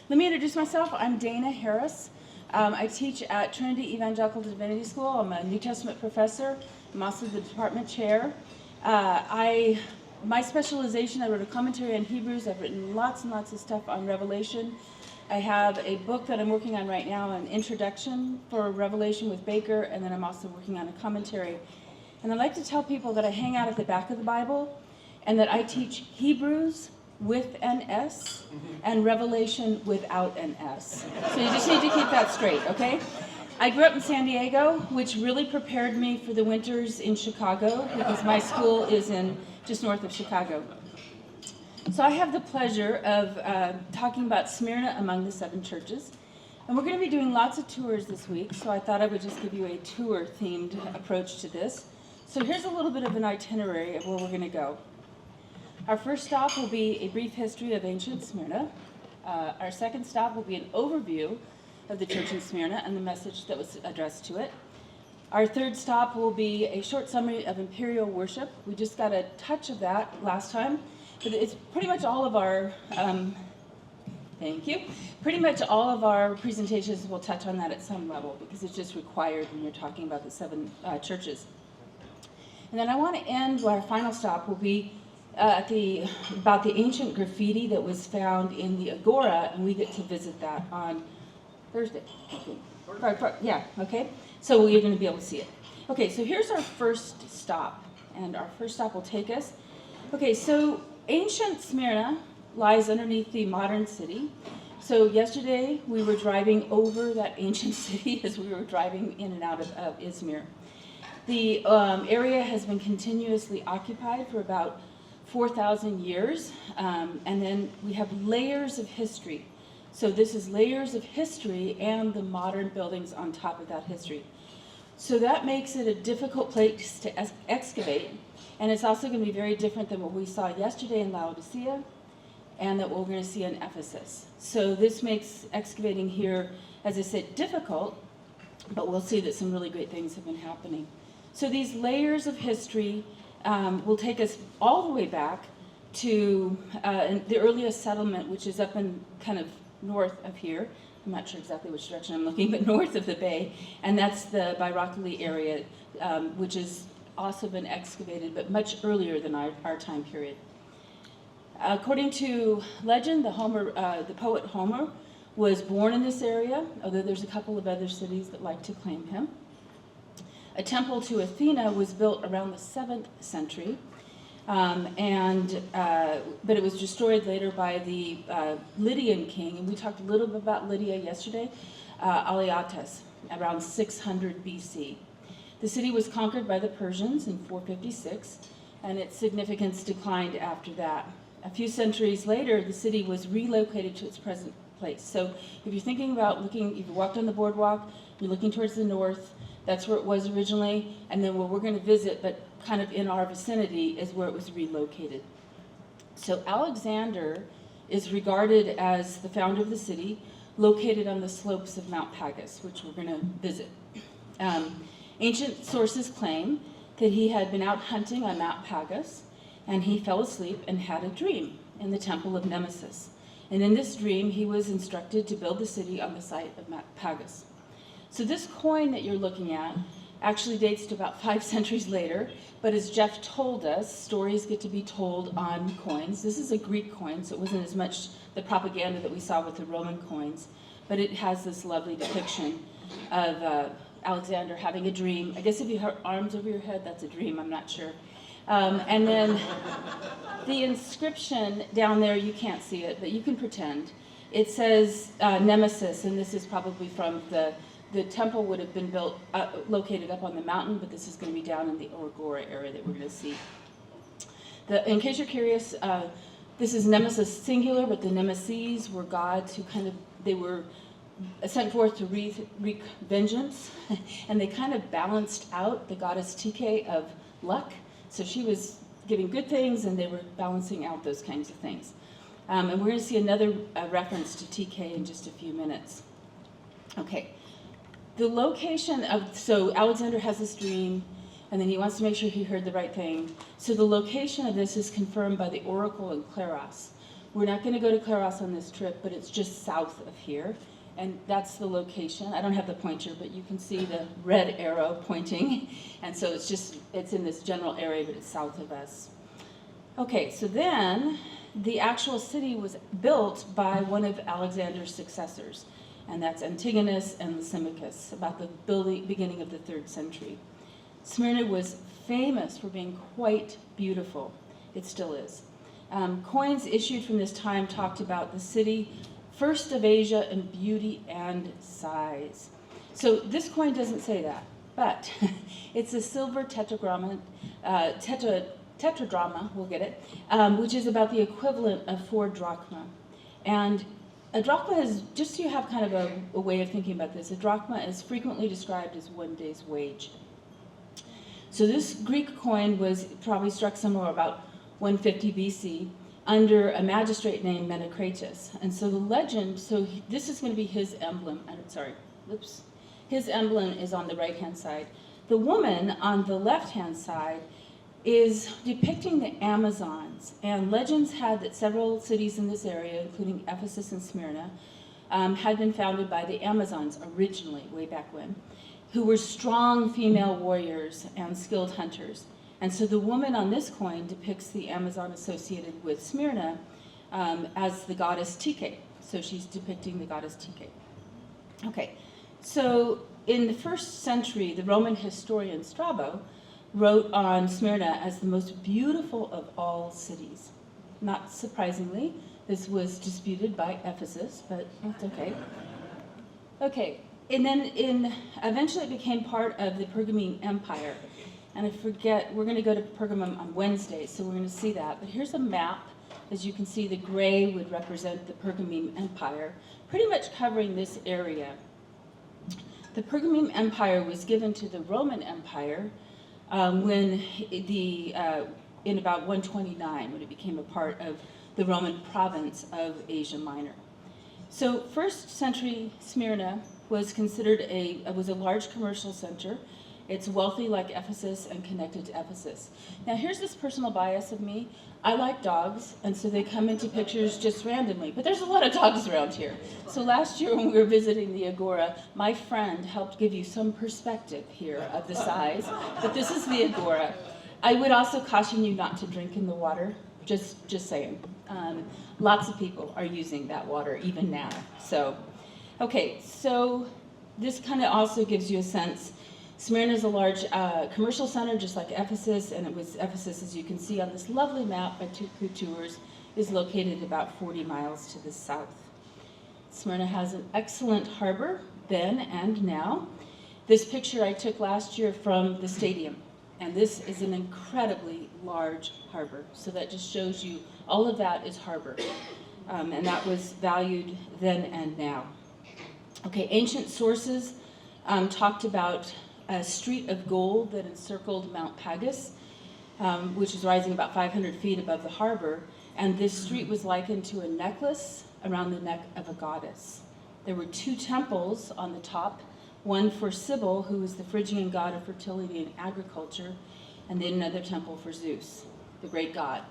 Let me introduce myself. I'm Dana Harris. I teach at Trinity Evangelical Divinity School. I'm a New Testament professor. I'm also the department chair. My specialization, I wrote a commentary on Hebrews. I've written lots and lots of stuff on Revelation. I have a book that I'm working on right now, an introduction for Revelation with Baker, and then I'm also working on a commentary. And I like to tell people that I hang out at the back of the Bible and that I teach Hebrews with an S and Revelation without an S. So you just need to keep that straight, okay? I grew up in San Diego, which really prepared me for the winters in Chicago because my school is in just north of Chicago. So I have the pleasure of talking about Smyrna among the 7 churches. And we're going to be doing lots of tours this week, so I thought I would just give you a tour-themed approach to this. So here's a little bit of an itinerary of where we're going to go. Our first stop will be a brief history of ancient Smyrna. Our second stop will be an overview of the church in Smyrna and the message that was addressed to it. Our third stop will be a short summary of imperial worship. We just got a touch of that last time, but it's pretty much all of our, thank you, pretty much all of our presentations will touch on that at some level because it's just required when you're talking about the 7 churches. And then I want to end, our final stop will be about the ancient graffiti that was found in the Agora, and we get to visit that on Thursday. Yeah, okay. So you're going to be able to see it. Okay, so here's our first stop, and our first stop will take us. Okay, so ancient Smyrna lies underneath the modern city. So yesterday we were driving over that ancient city as we were driving in and out of Izmir. The area has been continuously occupied for about 4,000 years, and then we have layers of history. So this is layers of history and the modern buildings on top of that history. So that makes it a difficult place to excavate, and it's also going to be very different than what we saw yesterday in Laodicea and that what we're going to see in Ephesus. So this makes excavating here, as I said, difficult, but we'll see that some really great things have been happening. So these layers of history will take us all the way back to the earliest settlement, which is up in kind of north of here. I'm not sure exactly which direction I'm looking, but north of the bay. And that's the Bairakli area, which has also been excavated, but much earlier than our time period. According to legend, the poet Homer was born in this area, although there's a couple of other cities that like to claim him. A temple to Athena was built around the 7th century, but it was destroyed later by the Lydian king, and we talked a little bit about Lydia yesterday, Alyattes, around 600 BC. The city was conquered by the Persians in 456, and its significance declined after that. A few centuries later, the city was relocated to its present place. So if you're thinking about if you walked on the boardwalk, you're looking towards the north, that's where it was originally, and then where we're going to visit, but kind of in our vicinity, is where it was relocated. So Alexander is regarded as the founder of the city, located on the slopes of Mount Pagus, which we're going to visit. Ancient sources claim that he had been out hunting on Mount Pagus, and he fell asleep and had a dream in the temple of Nemesis. And in this dream, he was instructed to build the city on the site of Mount Pagus. So this coin that you're looking at actually dates to about 5 centuries later, but as Jeff told us, stories get to be told on coins. This is a Greek coin, so it wasn't as much the propaganda that we saw with the Roman coins, but it has this lovely depiction of Alexander having a dream. I guess if you have arms over your head, that's a dream, I'm not sure. And then the inscription down there, you can't see it, but you can pretend. It says Nemesis, and this is probably from the temple would have been built, located up on the mountain, but this is going to be down in the Agora area that we're going to see. In case you're curious, this is Nemesis singular, but the Nemeses were gods who they were sent forth to wreak vengeance, and they kind of balanced out the goddess Tike of luck. So she was giving good things, and they were balancing out those kinds of things. And we're going to see another reference to Tike in just a few minutes. Okay. The location so Alexander has this dream, and then he wants to make sure he heard the right thing. So the location of this is confirmed by the oracle in Claros, We're not going to go to Claros on this trip, but it's just south of here. And that's the location. I don't have the pointer, but you can see the red arrow pointing. And so it's in this general area, but it's south of us. Okay, so then the actual city was built by one of Alexander's successors, and that's Antigonus and Lysimachus, about the beginning of the 3rd century. Smyrna was famous for being quite beautiful. It still is. Coins issued from this time talked about the city, first of Asia in beauty and size. So this coin doesn't say that, but it's a silver tetradrama, we'll get it, which is about the equivalent of 4 drachma. And a drachma is, just so you have kind of a way of thinking about this, a drachma is frequently described as 1 day's wage. So this Greek coin was probably struck somewhere about 150 BC under a magistrate named Menecrates. And so the legend, this is going to be his emblem. His emblem is on the right-hand side. The woman on the left-hand side is depicting the Amazons. And legends had that several cities in this area, including Ephesus and Smyrna, had been founded by the Amazons originally, way back when, who were strong female warriors and skilled hunters. And so the woman on this coin depicts the Amazon associated with Smyrna as the goddess Tyche. So she's depicting the goddess Tyche. Okay, so in the 1st century, the Roman historian Strabo wrote on Smyrna as the most beautiful of all cities. Not surprisingly, this was disputed by Ephesus, but that's okay. Okay, and then eventually it became part of the Pergamene Empire. And I forget, we're going to go to Pergamum on Wednesday, so we're going to see that. But here's a map. As you can see, the gray would represent the Pergamene Empire, pretty much covering this area. The Pergamene Empire was given to the Roman Empire in about 129, when it became a part of the Roman province of Asia Minor. So 1st century Smyrna was considered a large commercial center. It's wealthy like Ephesus and connected to Ephesus. Now here's this personal bias of me. I like dogs, and so they come into pictures just randomly, but there's a lot of dogs around here. So last year when we were visiting the Agora, my friend helped give you some perspective here of the size, but this is the Agora. I would also caution you not to drink in the water, just saying. Lots of people are using that water even now. So, okay, so this kind of also gives you a sense. Smyrna is a large commercial center, just like Ephesus, and Ephesus, as you can see on this lovely map by two tours, is located about 40 miles to the south. Smyrna has an excellent harbor then and now. This picture I took last year from the stadium, and this is an incredibly large harbor. So that just shows you all of that is harbor, and that was valued then and now. Okay, ancient sources talked about a street of gold that encircled Mount Pagus, which is rising about 500 feet above the harbor. And this street was likened to a necklace around the neck of a goddess. There were 2 temples on the top, one for Cybele, who was the Phrygian god of fertility and agriculture, and then another temple for Zeus, the great god.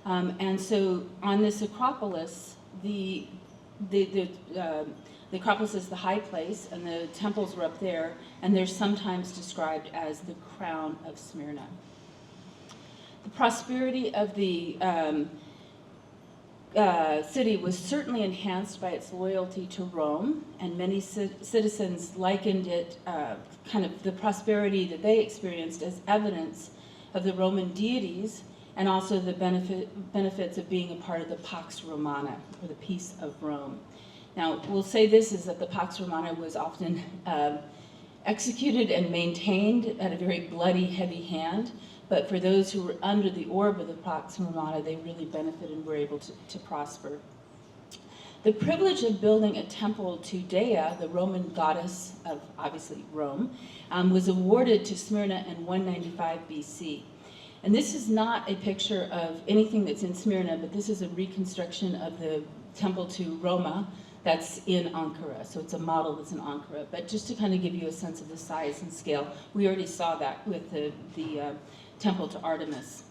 And so on this Acropolis, the Acropolis is the high place, and the temples were up there, and they're sometimes described as the crown of Smyrna. The prosperity of the city was certainly enhanced by its loyalty to Rome, and many citizens likened it, kind of the prosperity that they experienced, as evidence of the Roman deities, and also the benefits of being a part of the Pax Romana, or the peace of Rome. Now, we'll say this is that the Pax Romana was often executed and maintained at a very bloody, heavy hand, but for those who were under the orb of the Pax Romana, they really benefited and were able to prosper. The privilege of building a temple to Dea, the Roman goddess of, obviously, Rome, was awarded to Smyrna in 195 BC. And this is not a picture of anything that's in Smyrna, but this is a reconstruction of the temple to Roma that's in Ankara. So it's a model that's in Ankara. But just to kind of give you a sense of the size and scale, we already saw that with the temple to Artemis.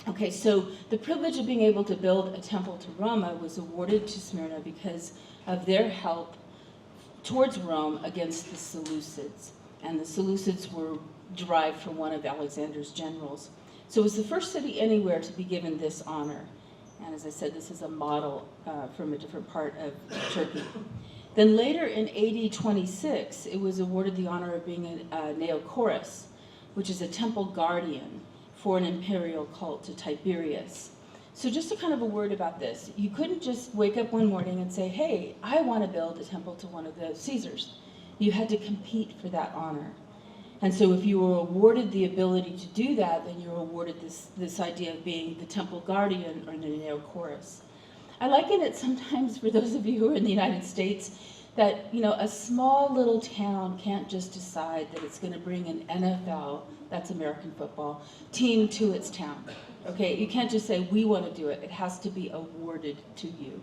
Okay, so the privilege of being able to build a temple to Roma was awarded to Smyrna because of their help towards Rome against the Seleucids. And the Seleucids were derived from one of Alexander's generals. So it was the first city anywhere to be given this honor. And as I said, this is a model from a different part of Turkey. Then later in AD 26, it was awarded the honor of being a Neochorus, which is a temple guardian for an imperial cult to Tiberius. So just a kind of a word about this. You couldn't just wake up one morning and say, hey, I want to build a temple to one of the Caesars. You had to compete for that honor. And so if you were awarded the ability to do that, then you're awarded this idea of being the temple guardian or the Neochorus. I liken it sometimes, for those of you who are in the United States, that a small little town can't just decide that it's going to bring an NFL, that's American football, team to its town. Okay, you can't just say, we want to do it. It has to be awarded to you.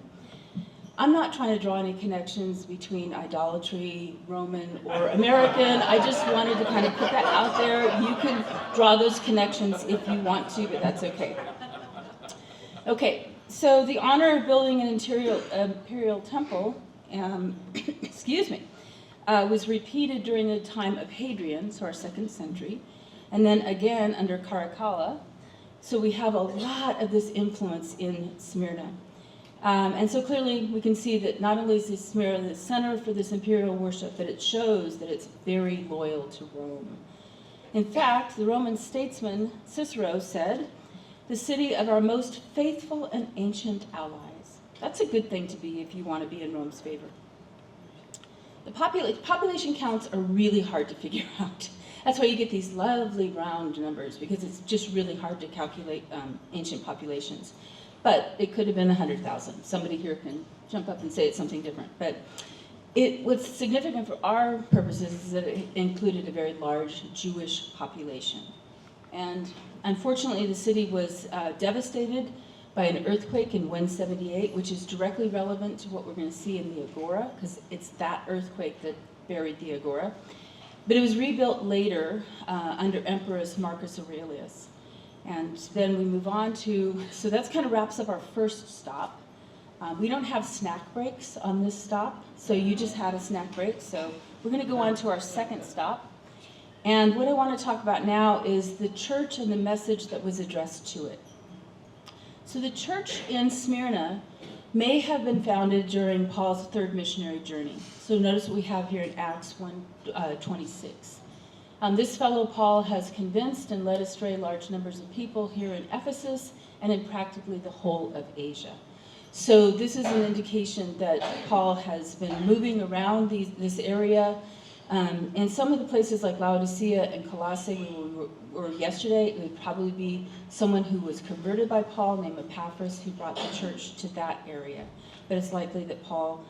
I'm not trying to draw any connections between idolatry, Roman, or American. I just wanted to kind of put that out there. You can draw those connections if you want to, but that's okay. Okay, so the honor of building an imperial temple, excuse me, was repeated during the time of Hadrian, so our 2nd century, and then again under Caracalla. So we have a lot of this influence in Smyrna. And so clearly we can see that not only is Smyrna the center for this imperial worship, but it shows that it's very loyal to Rome. In fact, the Roman statesman Cicero said, "The city of our most faithful and ancient allies." That's a good thing to be if you want to be in Rome's favor. The population counts are really hard to figure out. That's why you get these lovely round numbers, because it's just really hard to calculate ancient populations. But it could have been 100,000. Somebody here can jump up and say it's something different. But what's significant for our purposes is that it included a very large Jewish population. And unfortunately, the city was devastated by an earthquake in 178, which is directly relevant to what we're going to see in the Agora, because it's that earthquake that buried the Agora. But it was rebuilt later under Emperor Marcus Aurelius. And then we move on to, so that's kind of wraps up our first stop. We don't have snack breaks on this stop, so you just had a snack break. So we're going to go on to our second stop. And what I want to talk about now is the church and the message that was addressed to it. So the church in Smyrna may have been founded during Paul's 3rd missionary journey. So notice what we have here in Acts 1:26. This fellow Paul has convinced and led astray large numbers of people here in Ephesus and in practically the whole of Asia. So this is an indication that Paul has been moving around this area. In some of the places like Laodicea and Colossae, we were yesterday, it would probably be someone who was converted by Paul named Epaphras who brought the church to that area. But it's likely that Paul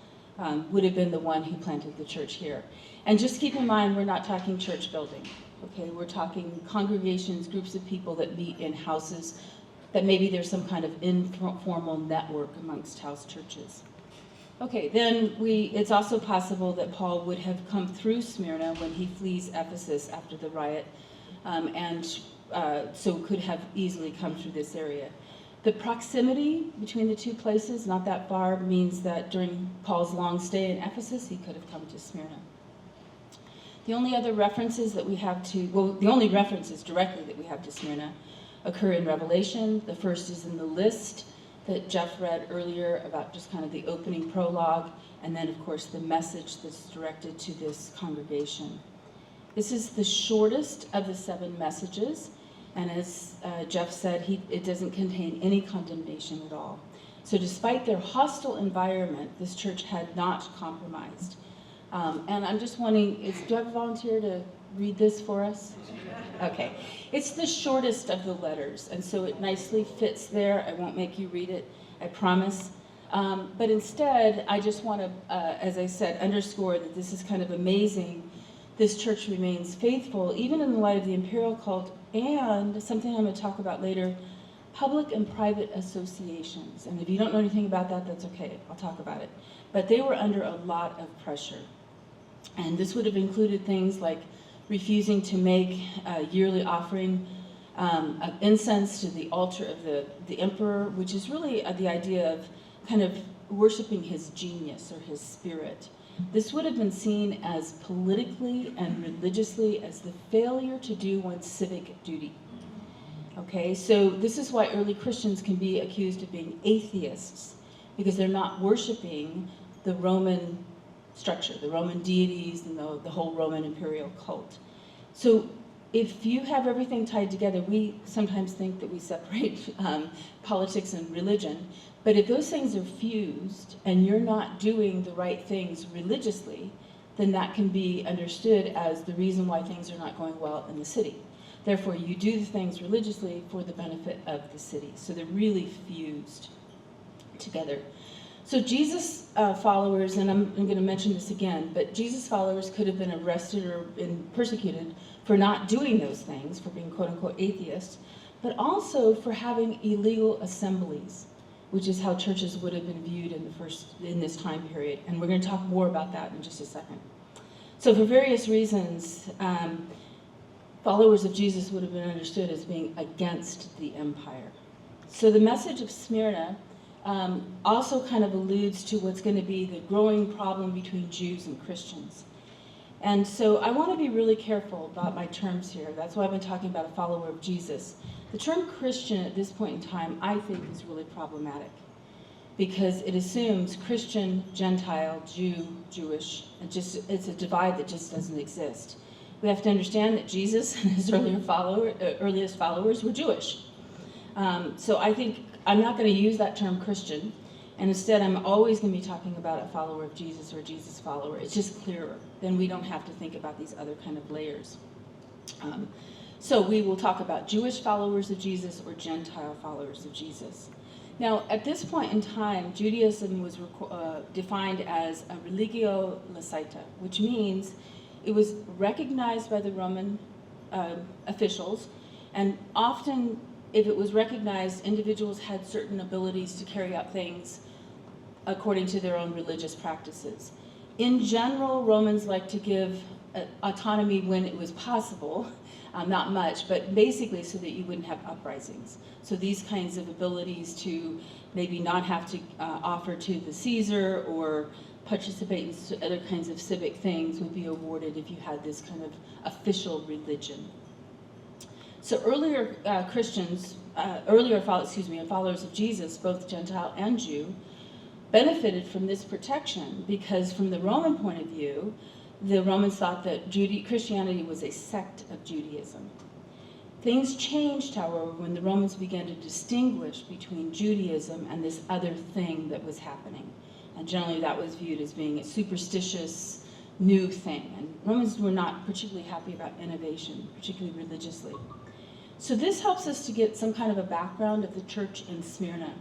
would have been the one who planted the church here. And just keep in mind, we're not talking church building, okay? We're talking congregations, groups of people that meet in houses, that maybe there's some kind of informal network amongst house churches. Okay, then it's also possible that Paul would have come through Smyrna when he flees Ephesus after the riot, so could have easily come through this area. The proximity between the two places, not that far, means that during Paul's long stay in Ephesus, he could have come to Smyrna. The only other references that we have the only references directly that we have to Smyrna occur in Revelation. The first is in the list that Jeff read earlier about just kind of the opening prologue, and then of course the message that's directed to this congregation. This is the shortest of the 7 messages, and as Jeff said, it doesn't contain any condemnation at all. So despite their hostile environment, this church had not compromised. And I'm just wondering, do I have a volunteer to read this for us? Okay. It's the shortest of the letters, and so it nicely fits there. I won't make you read it, I promise. But instead, I just want to, as I said, underscore that this is kind of amazing. This church remains faithful, even in the light of the imperial cult, and something I'm going to talk about later, public and private associations. And if you don't know anything about that, that's okay. I'll talk about it. But they were under a lot of pressure. And this would have included things like refusing to make a yearly offering of incense to the altar of the emperor, which is really the idea of kind of worshiping his genius or his spirit. This would have been seen as politically and religiously as the failure to do one's civic duty. Okay, so this is why early Christians can be accused of being atheists, because they're not worshiping the Roman structure, the Roman deities, and the whole Roman imperial cult. So if you have everything tied together, we sometimes think that we separate politics and religion, but if those things are fused and you're not doing the right things religiously, then that can be understood as the reason why things are not going well in the city. Therefore, you do the things religiously for the benefit of the city. So they're really fused together. So Jesus followers, and I'm going to mention this again, but Jesus followers could have been arrested or been persecuted for not doing those things, for being quote-unquote atheists, but also for having illegal assemblies, which is how churches would have been viewed in this time period. And we're going to talk more about that in just a second. So for various reasons, followers of Jesus would have been understood as being against the empire. So the message of Smyrna also kind of alludes to what's going to be the growing problem between Jews and Christians. And so I want to be really careful about my terms here. That's why I've been talking about a follower of Jesus. The term Christian at this point in time, I think, is really problematic because it assumes Christian, Gentile, Jew, Jewish, and it's a divide that just doesn't exist. We have to understand that Jesus and his earliest followers were Jewish. So I think I'm not going to use that term Christian, and instead I'm always going to be talking about a follower of Jesus or Jesus follower. It's just clearer. Then we don't have to think about these other kind of layers. So we will talk about Jewish followers of Jesus or Gentile followers of Jesus. Now, at this point in time, Judaism was defined as a religio licita, which means it was recognized by the Roman officials, and often, if it was recognized, individuals had certain abilities to carry out things according to their own religious practices. In general, Romans like to give autonomy when it was possible, not much, but basically so that you wouldn't have uprisings. So these kinds of abilities to maybe not have to offer to the Caesar or participate in other kinds of civic things would be awarded if you had this kind of official religion. So earlier followers of Jesus, both Gentile and Jew, benefited from this protection because from the Roman point of view, the Romans thought that Christianity was a sect of Judaism. Things changed, however, when the Romans began to distinguish between Judaism and this other thing that was happening. And generally that was viewed as being a superstitious new thing. And Romans were not particularly happy about innovation, particularly religiously. So this helps us to get some kind of a background of the church in Smyrna.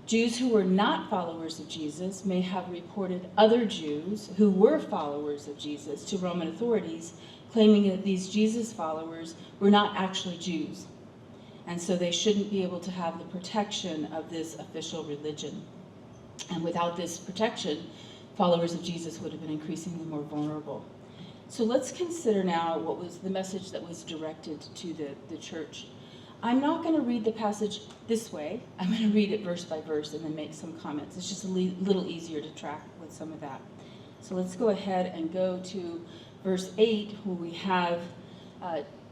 Jews who were not followers of Jesus may have reported other Jews who were followers of Jesus to Roman authorities, claiming that these Jesus followers were not actually Jews. And so they shouldn't be able to have the protection of this official religion. And without this protection, followers of Jesus would have been increasingly more vulnerable. So let's consider now what was the message that was directed to the church. I'm not going to read the passage this way. I'm going to read it verse by verse and then make some comments. It's just a little easier to track with some of that. So let's go ahead and go to verse 8, where we have,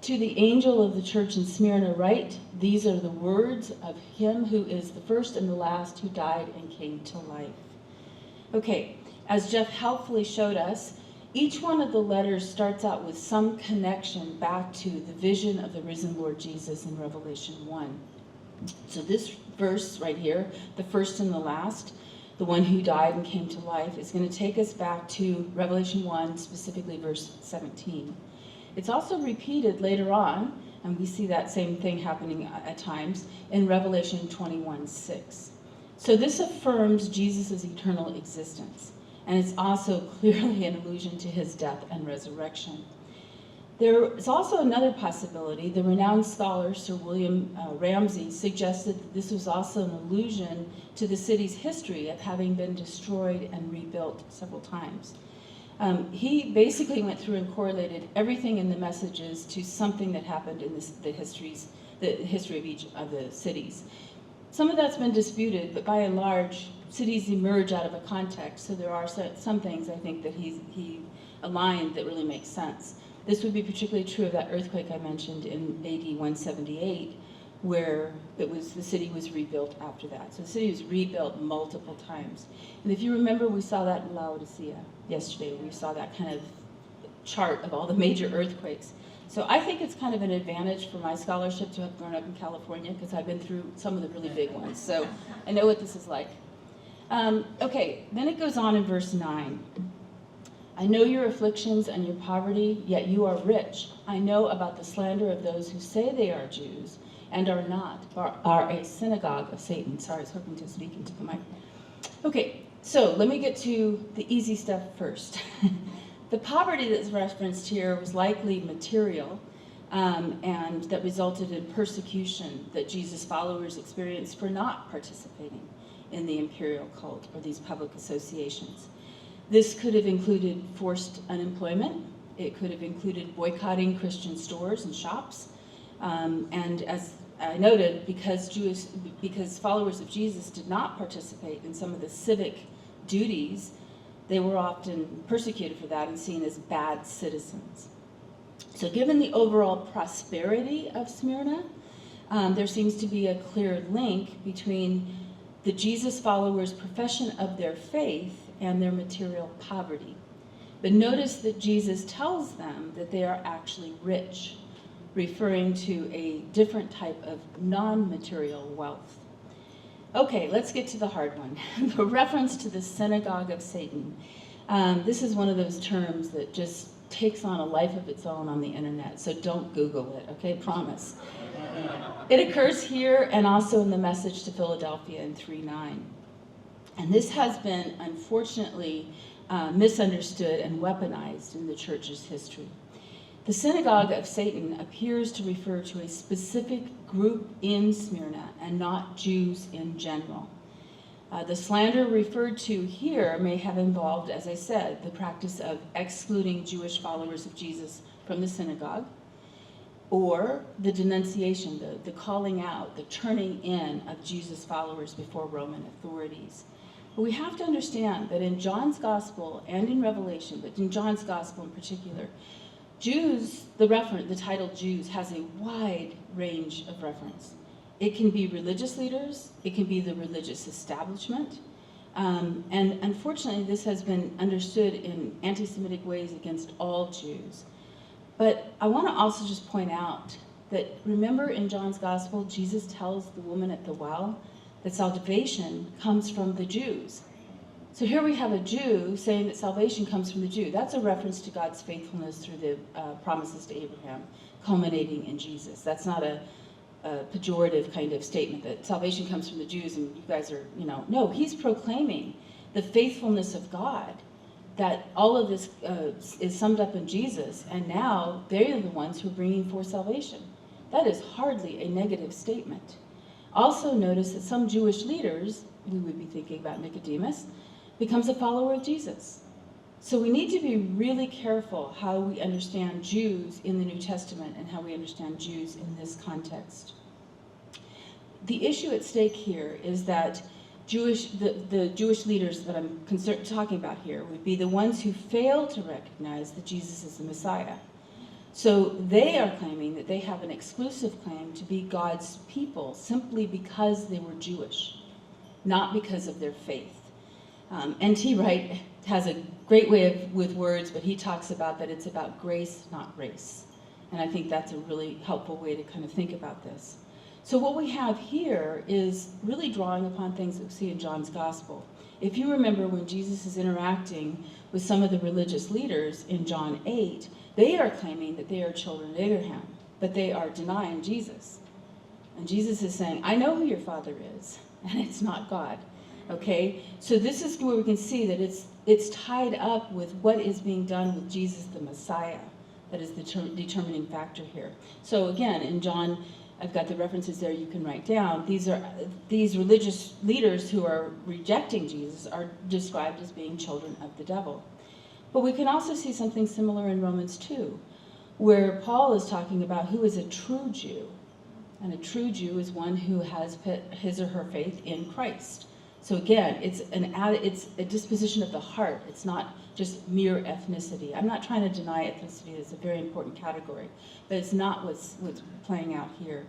to the angel of the church in Smyrna write, these are the words of him who is the first and the last, who died and came to life. Okay, as Jeff helpfully showed us, each one of the letters starts out with some connection back to the vision of the risen Lord Jesus in Revelation 1. So this verse right here, the first and the last, the one who died and came to life, is going to take us back to Revelation 1, specifically verse 17. It's also repeated later on, and we see that same thing happening at times, in Revelation 21:6. So this affirms Jesus' eternal existence. And it's also clearly an allusion to his death and resurrection. There is also another possibility. The renowned scholar Sir William Ramsay suggested that this was also an allusion to the city's history of having been destroyed and rebuilt several times. He basically went through and correlated everything in the messages to something that happened in the histories the history of each of the cities. Some of that's been disputed, but by and large, cities emerge out of a context, so there are some things I think that he aligned that really make sense. This would be particularly true of that earthquake I mentioned in AD 178, where the city was rebuilt after that. So the city was rebuilt multiple times. And if you remember, we saw that in Laodicea yesterday. We saw that kind of chart of all the major earthquakes. So I think it's kind of an advantage for my scholarship to have grown up in California, because I've been through some of the really big ones. So I know what this is like. Okay, then it goes on in verse 9. I know your afflictions and your poverty, yet you are rich. I know about the slander of those who say they are Jews and are not, are a synagogue of Satan. Sorry, I was hoping to speak into the mic. Okay, so let me get to the easy stuff first. The poverty that's referenced here was likely material, and that resulted in persecution that Jesus' followers experienced for not participating in the imperial cult or these public associations. This could have included forced unemployment. It could have included boycotting Christian stores and shops. And as I noted, because followers of Jesus did not participate in some of the civic duties, they were often persecuted for that and seen as bad citizens. So given the overall prosperity of Smyrna, there seems to be a clear link between the Jesus followers' profession of their faith and their material poverty. But notice that Jesus tells them that they are actually rich, referring to a different type of non-material wealth. Okay, let's get to the hard one. The reference to the synagogue of Satan. This is one of those terms that just takes on a life of its own on the internet, so don't Google it, okay? Promise. It occurs here and also in the message to Philadelphia in 3:9. And this has been, unfortunately, misunderstood and weaponized in the church's history. The synagogue of Satan appears to refer to a specific group in Smyrna and not Jews in general. The slander referred to here may have involved, as I said, the practice of excluding Jewish followers of Jesus from the synagogue, or the denunciation, the calling out, the turning in of Jesus' followers before Roman authorities. But we have to understand that in John's Gospel and in Revelation, but in John's Gospel in particular, Jews, the title Jews, has a wide range of reference. It can be religious leaders, it can be the religious establishment, and unfortunately this has been understood in anti-Semitic ways against all Jews. But I want to also just point out that, remember in John's Gospel, Jesus tells the woman at the well that salvation comes from the Jews. So here we have a Jew saying that salvation comes from the Jew. That's a reference to God's faithfulness through the promises to Abraham, culminating in Jesus. That's not a pejorative kind of statement that salvation comes from the Jews and you guys are, no, he's proclaiming the faithfulness of God, that all of this is summed up in Jesus, and now they're the ones who are bringing forth salvation. That is hardly a negative statement. Also notice that some Jewish leaders, we would be thinking about Nicodemus, becomes a follower of Jesus. So we need to be really careful how we understand Jews in the New Testament and how we understand Jews in this context. The issue at stake here is that the Jewish leaders that I'm talking about here would be the ones who fail to recognize that Jesus is the Messiah. So they are claiming that they have an exclusive claim to be God's people simply because they were Jewish, not because of their faith. N.T. Wright has a great way with words, but he talks about that it's about grace, not race. And I think that's a really helpful way to kind of think about this. So what we have here is really drawing upon things that we see in John's Gospel. If you remember when Jesus is interacting with some of the religious leaders in John 8, they are claiming that they are children of Abraham, but they are denying Jesus. And Jesus is saying, I know who your father is, and it's not God. Okay, so this is where we can see that it's tied up with what is being done with Jesus the Messiah. That is the determining factor here. So again, in John, I've got the references there you can write down. These religious leaders who are rejecting Jesus are described as being children of the devil. But we can also see something similar in Romans 2, where Paul is talking about who is a true Jew. And a true Jew is one who has put his or her faith in Christ. So again, it's a disposition of the heart. It's not just mere ethnicity. I'm not trying to deny ethnicity. It's a very important category, but it's not what's playing out here.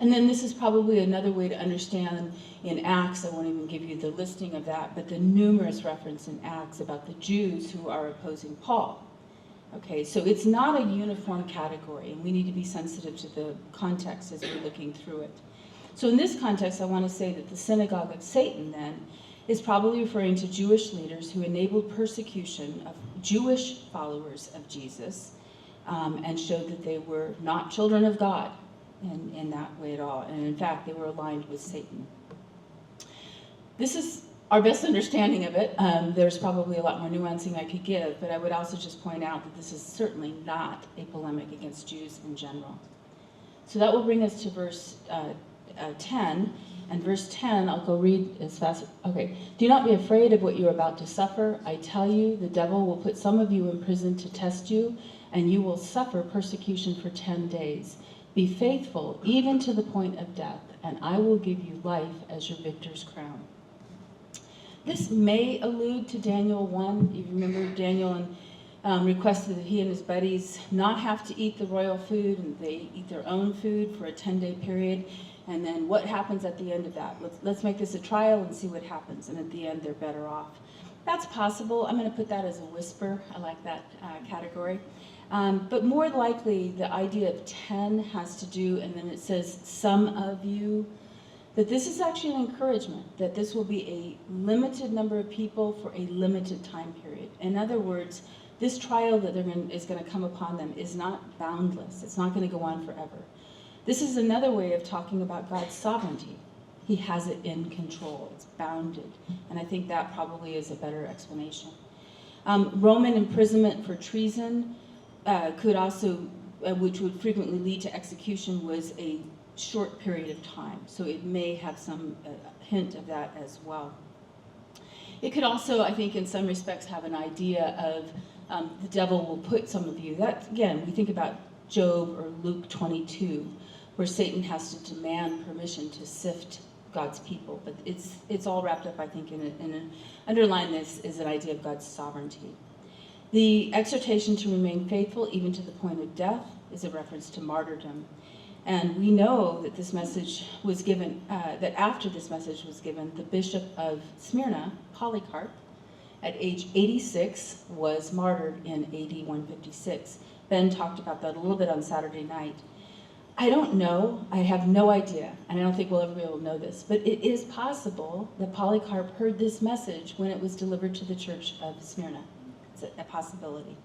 And then this is probably another way to understand in Acts, I won't even give you the listing of that, but the numerous reference in Acts about the Jews who are opposing Paul. Okay, so it's not a uniform category, and we need to be sensitive to the context as we're looking through it. So in this context, I want to say that the synagogue of Satan, then, is probably referring to Jewish leaders who enabled persecution of Jewish followers of Jesus and showed that they were not children of God in that way at all. And in fact, they were aligned with Satan. This is our best understanding of it. There's probably a lot more nuancing I could give, but I would also just point out that this is certainly not a polemic against Jews in general. So that will bring us to verse 10. And verse 10, I'll go read as fast. Okay. Do not be afraid of what you are about to suffer. I tell you, the devil will put some of you in prison to test you, and you will suffer persecution for 10 days. Be faithful, even to the point of death, and I will give you life as your victor's crown. This may allude to Daniel 1. You remember Daniel requested that he and his buddies not have to eat the royal food, and they eat their own food for a 10-day period. And then what happens at the end of that? Let's make this a trial and see what happens. And at the end, they're better off. That's possible. I'm going to put that as a whisper. I like that category. But more likely, the idea of 10 has to do, and then it says, some of you, that this is actually an encouragement, that this will be a limited number of people for a limited time period. In other words, this trial that is going to come upon them is not boundless. It's not going to go on forever. This is another way of talking about God's sovereignty. He has it in control. It's bounded. And I think that probably is a better explanation. Roman imprisonment for treason could also, which would frequently lead to execution, was a short period of time. So it may have some hint of that as well. It could also, I think, in some respects have an idea of the devil will put some of you. That, again, we think about Job or Luke 22, where Satan has to demand permission to sift God's people. But it's all wrapped up, I think, underlying this is an idea of God's sovereignty. The exhortation to remain faithful even to the point of death is a reference to martyrdom. And we know that this message was given, that after this message was given, the bishop of Smyrna, Polycarp, at age 86, was martyred in AD 156. Ben talked about that a little bit on Saturday night. I don't know, I have no idea, and I don't think we'll ever be able to know this, but it is possible that Polycarp heard this message when it was delivered to the church of Smyrna. It's a possibility.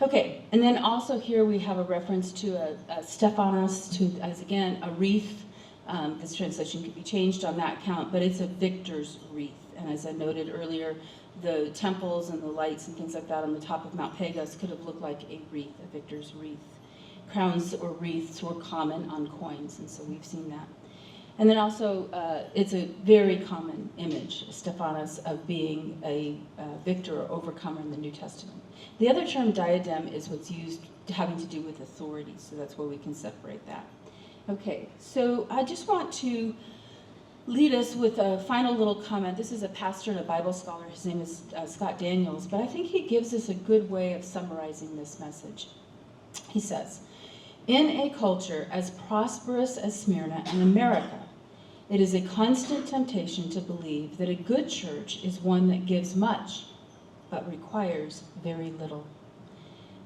Okay, and then also here we have a reference to a Stephanos, as again, a wreath. This translation could be changed on that count, but it's a victor's wreath. And as I noted earlier, the temples and the lights and things like that on the top of Mount Pagos could have looked like a wreath, a victor's wreath. Crowns or wreaths were common on coins, and so we've seen that. And then also, it's a very common image, Stephanos, of being a victor or overcomer in the New Testament. The other term, diadem, is what's used having to do with authority, so that's where we can separate that. Okay, so I just want to lead us with a final little comment. This is a pastor and a Bible scholar. His name is Scott Daniels, but I think he gives us a good way of summarizing this message. He says, in a culture as prosperous as Smyrna and America, it is a constant temptation to believe that a good church is one that gives much, but requires very little.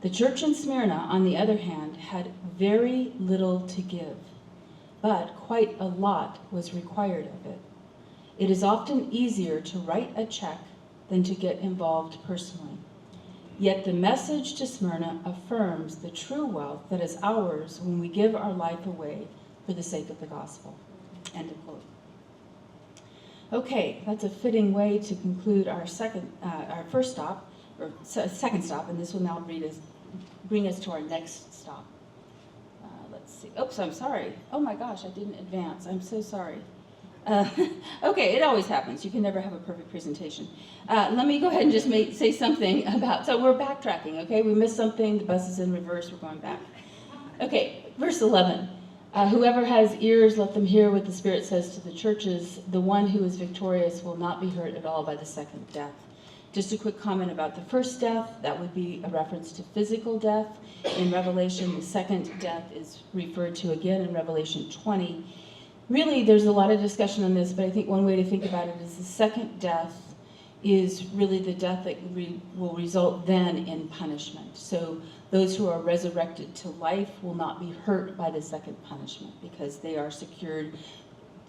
The church in Smyrna, on the other hand, had very little to give, but quite a lot was required of it. It is often easier to write a check than to get involved personally. Yet the message to Smyrna affirms the true wealth that is ours when we give our life away for the sake of the gospel. End of quote. Okay, that's a fitting way to conclude our first stop, or second stop, and this will now bring us to our next stop. Let's see. Oops, I'm sorry. Oh my gosh, I didn't advance. I'm so sorry. Okay, it always happens. You can never have a perfect presentation. Let me go ahead and just say something about, so we're backtracking, okay? We missed something, the bus is in reverse, we're going back. Okay, verse 11. Whoever has ears, let them hear what the Spirit says to the churches. The one who is victorious will not be hurt at all by the second death. Just a quick comment about the first death. That would be a reference to physical death. In Revelation, the second death is referred to again in Revelation 20. Really, there's a lot of discussion on this, but I think one way to think about it is the second death is really the death that will result then in punishment. So those who are resurrected to life will not be hurt by the second punishment because they are secured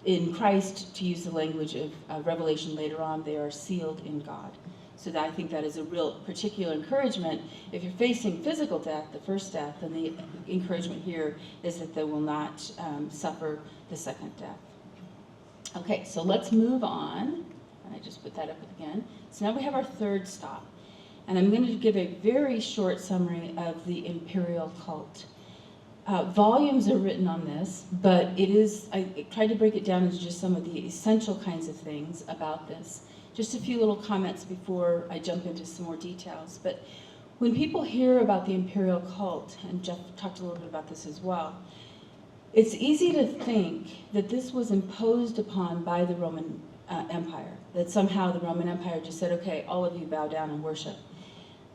in Christ, to use the language of Revelation later on. They are sealed in God. So I think that is a real particular encouragement. If you're facing physical death, the first death, then the encouragement here is that they will not suffer the second death. Okay, so let's move on. And I just put that up again. So now we have our third stop. And I'm going to give a very short summary of the imperial cult. Volumes are written on this, but I tried to break it down into just some of the essential kinds of things about this. Just a few little comments before I jump into some more details. But when people hear about the imperial cult, and Jeff talked a little bit about this as well, it's easy to think that this was imposed upon by the Roman Empire, that somehow the Roman Empire just said, okay, all of you bow down and worship.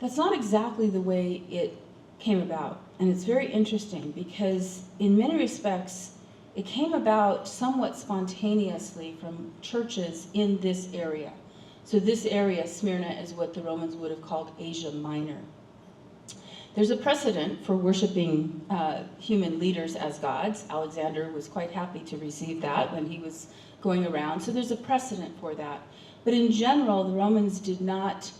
That's not exactly the way it came about. And it's very interesting because in many respects, it came about somewhat spontaneously from churches in this area. So this area, Smyrna, is what the Romans would have called Asia Minor. There's a precedent for worshiping human leaders as gods. Alexander was quite happy to receive that when he was going around. So there's a precedent for that. But in general, the Romans did not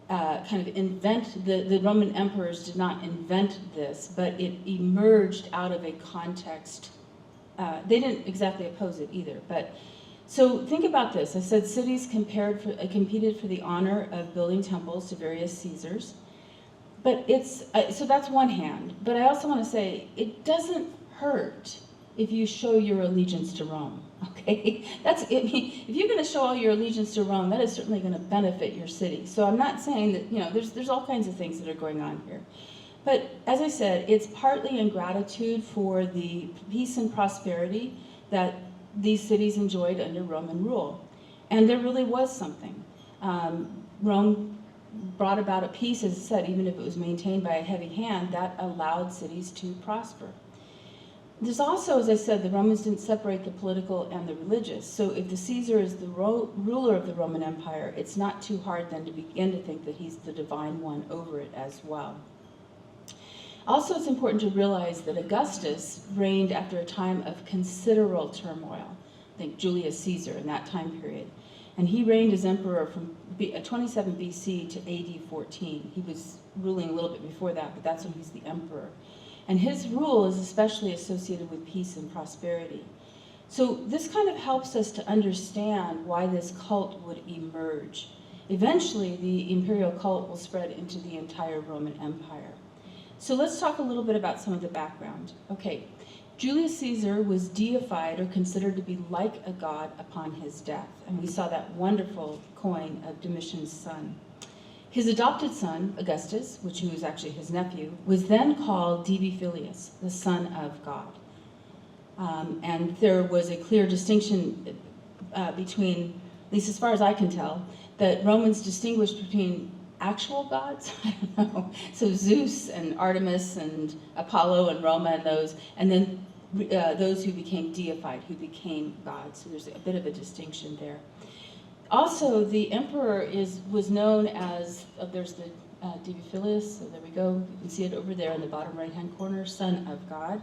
kind of invent, the Roman emperors did not invent this, but it emerged out of a context. They didn't exactly oppose it either. But so think about this. I said cities competed for the honor of building temples to various Caesars. But so that's one hand. But I also want to say it doesn't hurt if you show your allegiance to Rome. Okay, if you're going to show all your allegiance to Rome, that is certainly going to benefit your city. So I'm not saying that there's all kinds of things that are going on here. But as I said, it's partly in gratitude for the peace and prosperity that these cities enjoyed under Roman rule. And there really was something. Rome brought about a peace, as I said, even if it was maintained by a heavy hand, that allowed cities to prosper. There's also, as I said, the Romans didn't separate the political and the religious. So if the Caesar is the ruler of the Roman Empire, it's not too hard then to begin to think that he's the divine one over it as well. Also, it's important to realize that Augustus reigned after a time of considerable turmoil. Think Julius Caesar in that time period. And he reigned as emperor from 27 BC to AD 14. He was ruling a little bit before that, but that's when he's the emperor. And his rule is especially associated with peace and prosperity. So this kind of helps us to understand why this cult would emerge. Eventually, the imperial cult will spread into the entire Roman Empire. So let's talk a little bit about some of the background. Okay, Julius Caesar was deified or considered to be like a god upon his death. And we saw that wonderful coin of Domitian's son. His adopted son, Augustus, which was actually his nephew, was then called Divi Filius, the son of God. And there was a clear distinction between, at least as far as I can tell, that Romans distinguished between actual gods, I don't know, so Zeus and Artemis and Apollo and Roma and then those who became deified, who became gods. So there's a bit of a distinction there. Also, the emperor was known as, there's the Divi Filius, so there we go. You can see it over there in the bottom right-hand corner, son of God.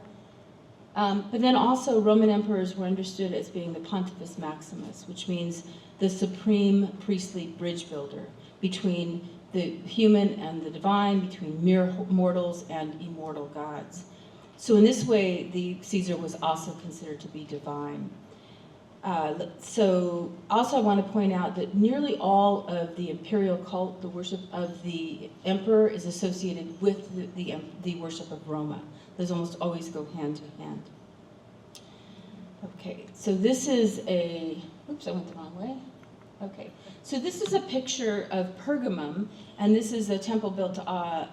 But then also Roman emperors were understood as being the Pontifex Maximus, which means the supreme priestly bridge builder between the human and the divine, between mere mortals and immortal gods. So in this way, the Caesar was also considered to be divine. So also I want to point out that nearly all of the imperial cult, the worship of the emperor, is associated with the worship of Roma. Those almost always go hand to hand. Okay, so this is oops, I went the wrong way. Okay, so this is a picture of Pergamum, and this is a temple built to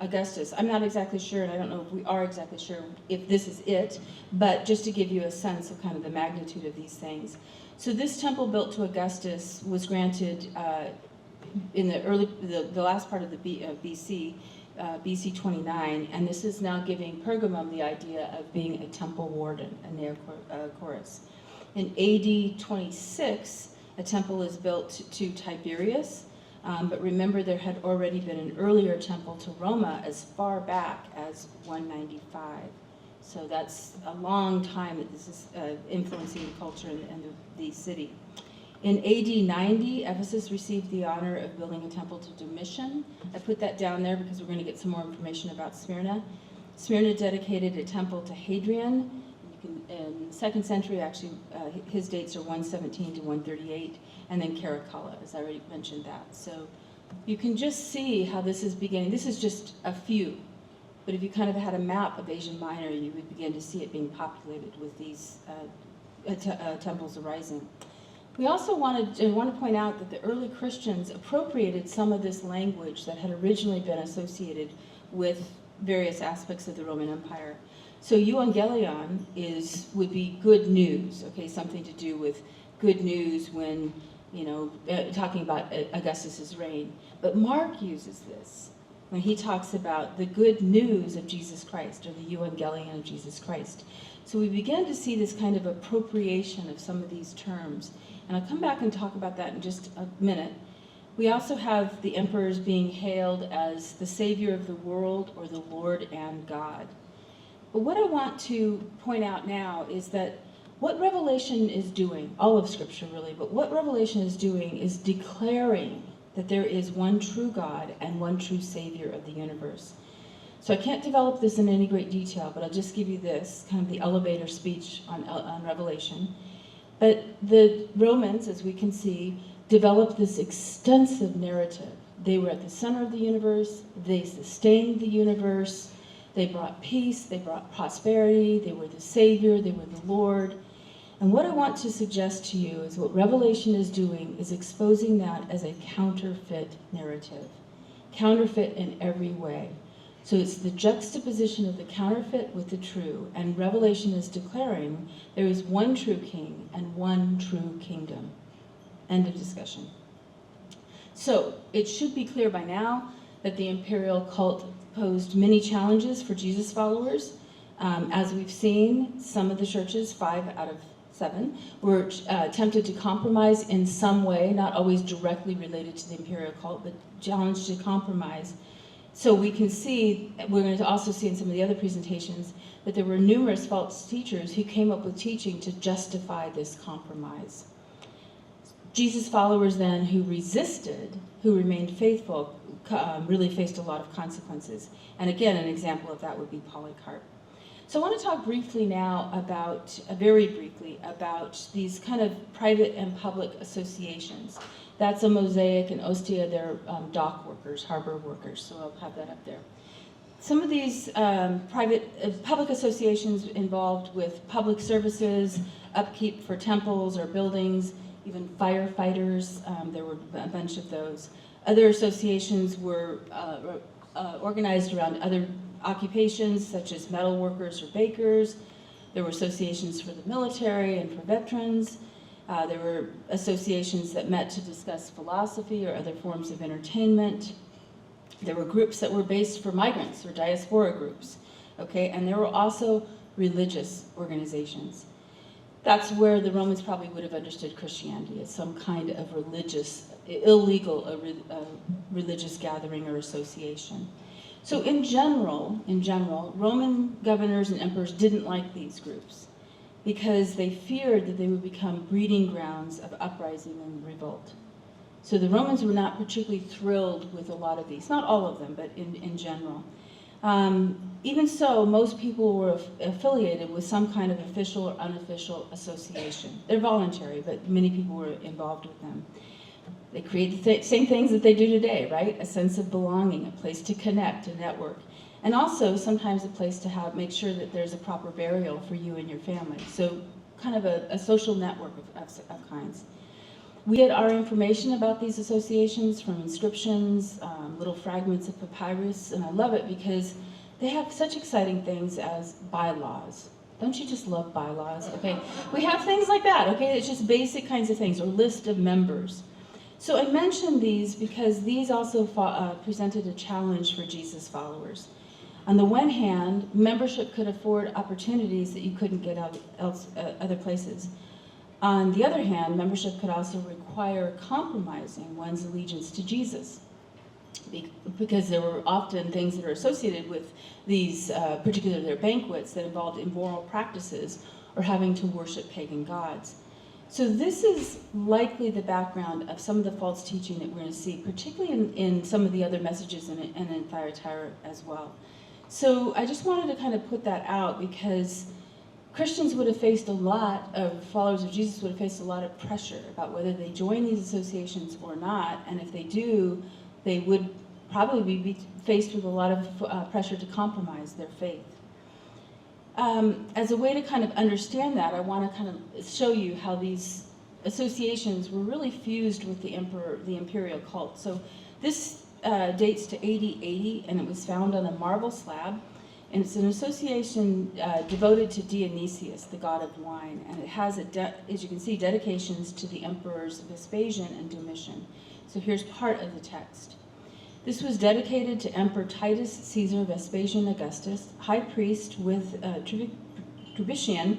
Augustus. I'm not exactly sure, and I don't know if we are exactly sure if this is it, but just to give you a sense of kind of the magnitude of these things. So this temple built to Augustus was granted in the last part of the BC, BC 29, and this is now giving Pergamum the idea of being a temple warden, a neochorus. In AD 26, a temple is built to Tiberius, but remember there had already been an earlier temple to Roma as far back as 195. So that's a long time that this is influencing the culture and the city. In AD 90, Ephesus received the honor of building a temple to Domitian. I put that down there because we're going to get some more information about Smyrna. Smyrna dedicated a temple to Hadrian. In the 2nd century, actually, his dates are 117 to 138, and then Caracalla, as I already mentioned that. So you can just see how this is beginning. This is just a few, but if you kind of had a map of Asia Minor, you would begin to see it being populated with these temples arising. We also want to point out that the early Christians appropriated some of this language that had originally been associated with various aspects of the Roman Empire. So euangelion would be good news, okay, something to do with good news when, talking about Augustus's reign. But Mark uses this when he talks about the good news of Jesus Christ, or the euangelion of Jesus Christ. So we begin to see this kind of appropriation of some of these terms. And I'll come back and talk about that in just a minute. We also have the emperors being hailed as the Savior of the world, or the Lord and God. But what I want to point out now is that what Revelation is doing, all of Scripture really, but what Revelation is doing is declaring that there is one true God and one true Savior of the universe. So I can't develop this in any great detail, but I'll just give you this, kind of the elevator speech on Revelation. But the Romans, as we can see, developed this extensive narrative. They were at the center of the universe, they sustained the universe, they brought peace, they brought prosperity, they were the Savior, they were the Lord. And what I want to suggest to you is what Revelation is doing is exposing that as a counterfeit narrative. Counterfeit in every way. So it's the juxtaposition of the counterfeit with the true. And Revelation is declaring there is one true king and one true kingdom. End of discussion. So it should be clear by now that the imperial cult posed many challenges for Jesus followers. As we've seen, some of the churches, 5 out of 7, were tempted to compromise in some way, not always directly related to the imperial cult, but challenged to compromise. So we can see, we're going to also see in some of the other presentations, that there were numerous false teachers who came up with teaching to justify this compromise. Jesus' followers then who resisted, who remained faithful, really faced a lot of consequences. And again, an example of that would be Polycarp. So I want to talk briefly now about, very briefly, about these kind of private and public associations. That's a Mosaic and Ostia, they're dock workers, harbor workers, so I'll have that up there. Some of these public associations involved with public services, upkeep for temples or buildings, even firefighters, there were a bunch of those. Other associations were organized around other occupations, such as metal workers or bakers. There were associations for the military and for veterans. There were associations that met to discuss philosophy or other forms of entertainment. There were groups that were based for migrants or diaspora groups, okay? And there were also religious organizations. That's where the Romans probably would have understood Christianity as some kind of religious, illegal religious gathering or association. So in general, Roman governors and emperors didn't like these groups because they feared that they would become breeding grounds of uprising and revolt. So the Romans were not particularly thrilled with a lot of these, not all of them, but in general. Even so, most people were affiliated with some kind of official or unofficial association. They're voluntary, but many people were involved with them. They create the same things that they do today, right? A sense of belonging, a place to connect, a network. And also, sometimes a place to make sure that there's a proper burial for you and your family. So kind of a social network of kinds. We get our information about these associations from inscriptions, little fragments of papyrus, and I love it because they have such exciting things as bylaws. Don't you just love bylaws? Okay, we have things like that, okay? It's just basic kinds of things, or list of members. So I mentioned these because these also presented a challenge for Jesus followers. On the one hand, membership could afford opportunities that you couldn't get other places. On the other hand, membership could also require compromising one's allegiance to Jesus, because there were often things that are associated with these, particularly their banquets, that involved immoral practices or having to worship pagan gods. So this is likely the background of some of the false teaching that we're going to see, particularly in some of the other messages and in Thyatira as well. So I just wanted to kind of put that out because Christians would have faced a lot of, followers of Jesus would have faced a lot of pressure about whether they join these associations or not, and if they do, they would probably be faced with a lot of pressure to compromise their faith. As a way to kind of understand that, I want to kind of show you how these associations were really fused with the imperial cult. So this dates to AD 80, and it was found on a marble slab. And it's an association devoted to Dionysius, the god of wine. And it has, as you can see, dedications to the emperors Vespasian and Domitian. So here's part of the text. This was dedicated to Emperor Titus Caesar Vespasian Augustus, high priest with Tribunitian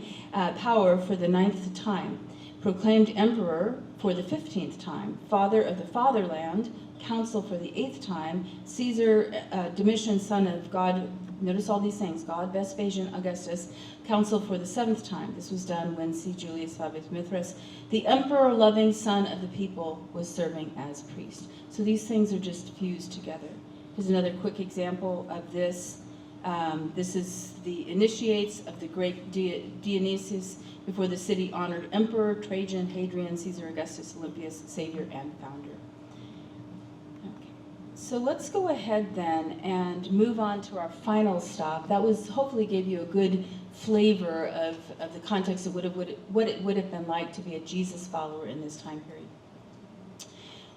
power for the 9th time, proclaimed emperor for the 15th time, father of the fatherland, council for the 8th time, Caesar Domitian, son of God. Notice all these things: God, Vespasian, Augustus, council for the 7th time. This was done when C. Julius Flavius Mithras, the emperor-loving son of the people, was serving as priest. So these things are just fused together. Here's another quick example of this. This is the initiates of the great Dionysius before the city honored emperor Trajan, Hadrian, Caesar Augustus, Olympius, savior and founder. So let's go ahead then and move on to our final stop. That was hopefully gave you a good flavor of the context of what it would have been like to be a Jesus follower in this time period. I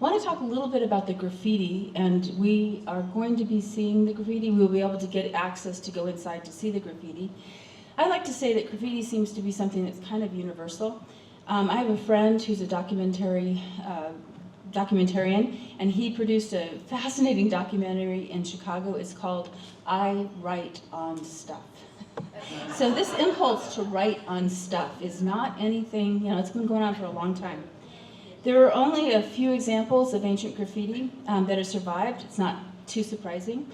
want to talk a little bit about the graffiti, and we are going to be seeing the graffiti. We'll be able to get access to go inside to see the graffiti. I like to say that graffiti seems to be something that's kind of universal. I have a friend who's a documentarian, and he produced a fascinating documentary in Chicago. It's called I Write on Stuff. So this impulse to write on stuff is not anything, it's been going on for a long time. There are only a few examples of ancient graffiti that have survived. It's not too surprising.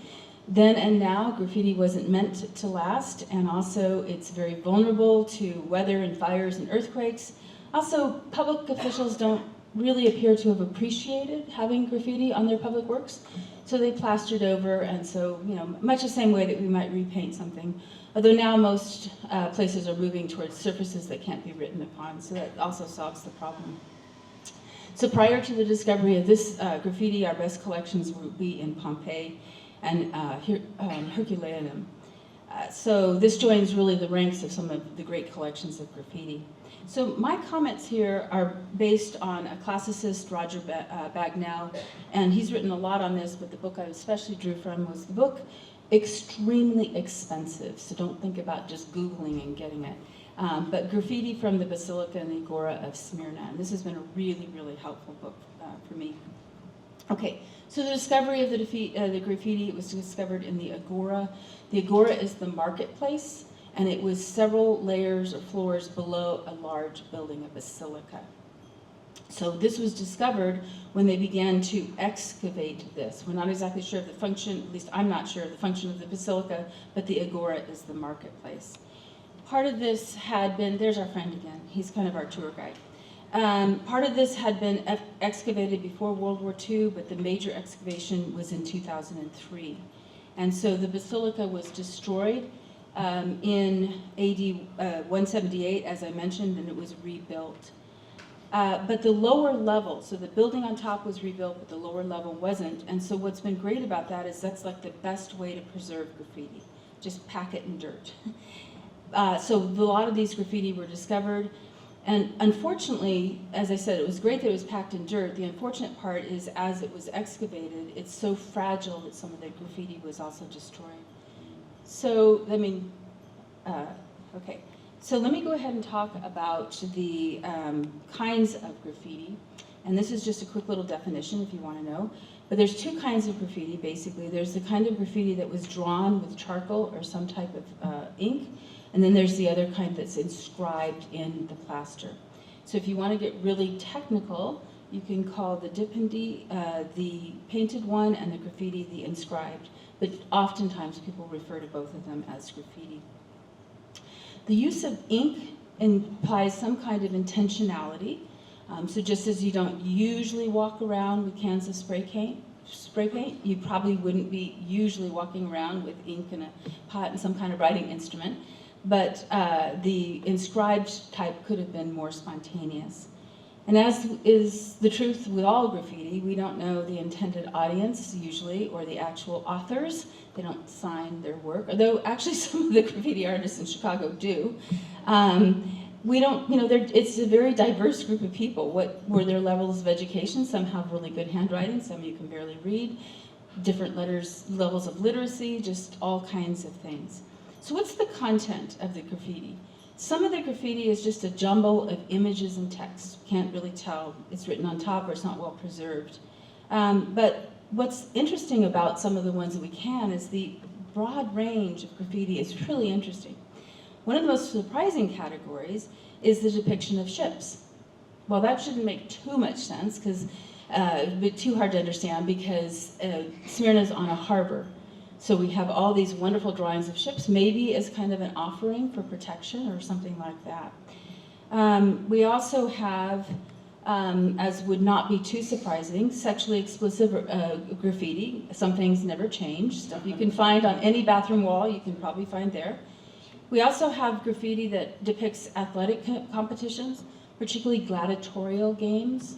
Then and now, graffiti wasn't meant to last, and also it's very vulnerable to weather and fires and earthquakes. Also, public officials don't really appear to have appreciated having graffiti on their public works, so they plastered over, and so, much the same way that we might repaint something. Although now most places are moving towards surfaces that can't be written upon, so that also solves the problem. So prior to the discovery of this graffiti, our best collections would be in Pompeii and Herculaneum. So this joins really the ranks of some of the great collections of graffiti. So my comments here are based on a classicist, Roger Bagnell, and he's written a lot on this, but the book I especially drew from was the book Extremely Expensive, so don't think about just Googling and getting it. But Graffiti from the Basilica and the Agora of Smyrna, and this has been a really, really helpful book for me. Okay, so the discovery of the graffiti, it was discovered in the Agora. The Agora is the marketplace, and it was several layers or floors below a large building, a basilica. So this was discovered when they began to excavate this. We're not exactly sure of the function, at least I'm not sure of the function of the basilica, but the Agora is the marketplace. Part of this had been, there's our friend again, he's kind of our tour guide. Part of this had been excavated before World War II, but the major excavation was in 2003. And so the basilica was destroyed in AD 178, as I mentioned, and it was rebuilt. But the lower level, so the building on top was rebuilt, but the lower level wasn't. And so what's been great about that is that's like the best way to preserve graffiti. Just pack it in dirt. So a lot of these graffiti were discovered. And unfortunately, as I said, it was great that it was packed in dirt. The unfortunate part is as it was excavated, it's so fragile that some of the graffiti was also destroyed. So, okay. So let me go ahead and talk about the kinds of graffiti. And this is just a quick little definition if you want to know. But there's two kinds of graffiti, basically. There's the kind of graffiti that was drawn with charcoal or some type of ink. And then there's the other kind that's inscribed in the plaster. So if you want to get really technical, you can call the dipindi the painted one and the graffiti the inscribed. But oftentimes people refer to both of them as graffiti. The use of ink implies some kind of intentionality. So just as you don't usually walk around with cans of spray paint, you probably wouldn't be usually walking around with ink in a pot and some kind of writing instrument. But the inscribed type could have been more spontaneous. And as is the truth with all graffiti, we don't know the intended audience usually, or the actual authors. They don't sign their work, although actually some of the graffiti artists in Chicago do. We don't, it's a very diverse group of people. What were their levels of education? Some have really good handwriting, some you can barely read, different levels of literacy, just all kinds of things. So what's the content of the graffiti? Some of the graffiti is just a jumble of images and text. Can't really tell it's written on top or it's not well preserved. But what's interesting about some of the ones that we can is the broad range of graffiti is really interesting. One of the most surprising categories is the depiction of ships. Well, that shouldn't make too much sense, but too hard to understand because Smyrna's on a harbor. So we have all these wonderful drawings of ships, maybe as kind of an offering for protection or something like that. We also have, as would not be too surprising, sexually explicit graffiti. Some things never change. Stuff you can find on any bathroom wall, you can probably find there. We also have graffiti that depicts athletic competitions, particularly gladiatorial games.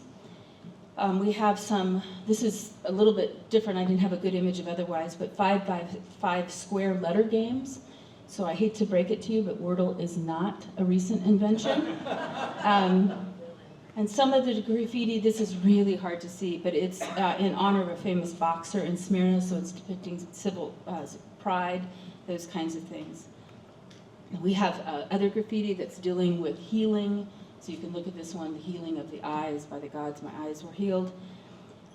We have some, this is a little bit different, I didn't have a good image of otherwise, but 5x5 square letter games. So I hate to break it to you, but Wordle is not a recent invention. And some of the graffiti, this is really hard to see, but it's in honor of a famous boxer in Smyrna, so it's depicting civil pride, those kinds of things. We have other graffiti that's dealing with healing. So you can look at this one, the healing of the eyes, by the gods my eyes were healed.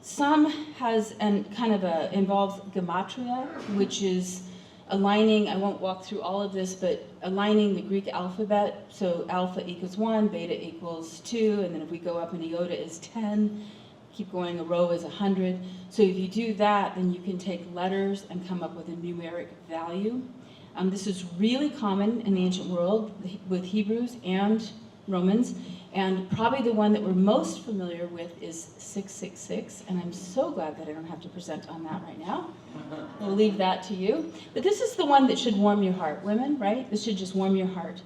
Some has involves gematria, which is aligning, I won't walk through all of this, but aligning the Greek alphabet. So alpha equals 1, beta equals 2, and then if we go up, an iota is 10. Keep going, a row is 100. So if you do that, then you can take letters and come up with a numeric value. This is really common in the ancient world with Hebrews and Romans, and probably the one that we're most familiar with is 666, and I'm so glad that I don't have to present on that right now. We'll leave that to you. But this is the one that should warm your heart. Women, right? This should just warm your heart.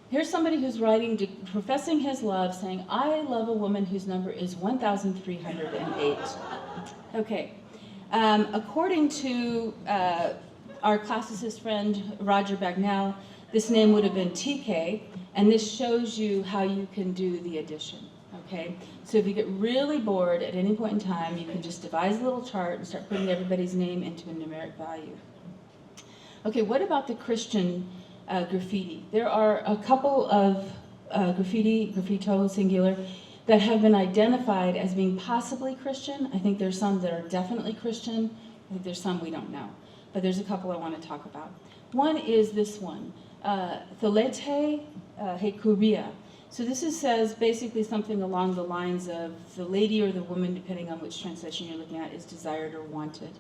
Here's somebody who's writing, professing his love, saying, I love a woman whose number is 1,308. Okay. According to our classicist friend, Roger Bagnall, this name would have been TK, and this shows you how you can do the addition, okay? So if you get really bored at any point in time, you can just devise a little chart and start putting everybody's name into a numeric value. Okay, what about the Christian graffiti? There are a couple of graffito, singular, that have been identified as being possibly Christian. I think there's some that are definitely Christian. I think there's some we don't know. But there's a couple I want to talk about. One is this one, Thelete Hekuria. So this says basically something along the lines of the lady or the woman, depending on which translation you're looking at, is desired or wanted.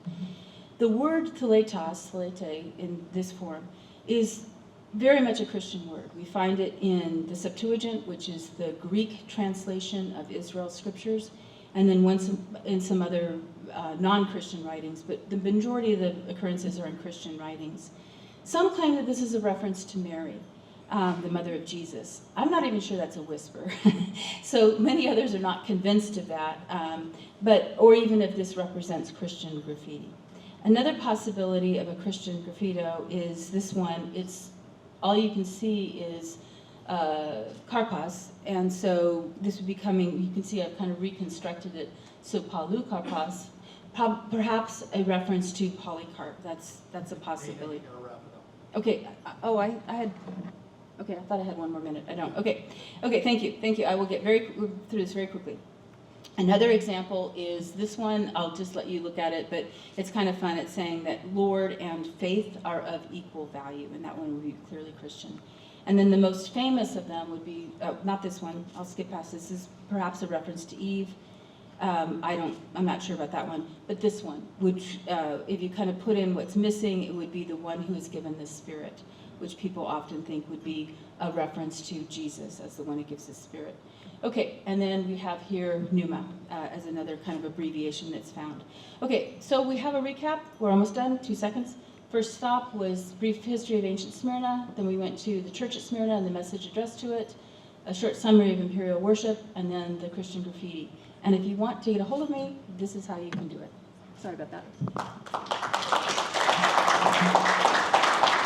The word theletos, thelete, in this form, is very much a Christian word. We find it in the Septuagint, which is the Greek translation of Israel's scriptures, and then once in some other non-Christian writings, but the majority of the occurrences are in Christian writings. Some claim that this is a reference to Mary, the mother of Jesus. I'm not even sure that's a whisper. So many others are not convinced of that, or even if this represents Christian graffiti. Another possibility of a Christian graffito is this one. It's all you can see is karpas, and so this would be coming, you can see I've kind of reconstructed it, so palu karpas, perhaps a reference to Polycarp, that's a possibility. Okay, oh, I had, okay, I thought I had one more minute, I don't, okay, thank you, I will get through this very quickly. Another example is this one, I'll just let you look at it, but it's kind of fun. It's saying that Lord and faith are of equal value, and that one would be clearly Christian. And then the most famous of them would be, not this one, I'll skip past this. This is perhaps a reference to Eve. I'm not sure about that one, but this one, which if you kind of put in what's missing, it would be the one who is given the Spirit, which people often think would be a reference to Jesus as the one who gives the Spirit. Okay, and then we have here pneuma as another kind of abbreviation that's found. Okay, so we have a recap. We're almost done, 2 seconds. First stop was brief history of ancient Smyrna. Then we went to the church at Smyrna and the message addressed to it, a short summary of imperial worship, and then the Christian graffiti. And if you want to get a hold of me, this is how you can do it. Sorry about that.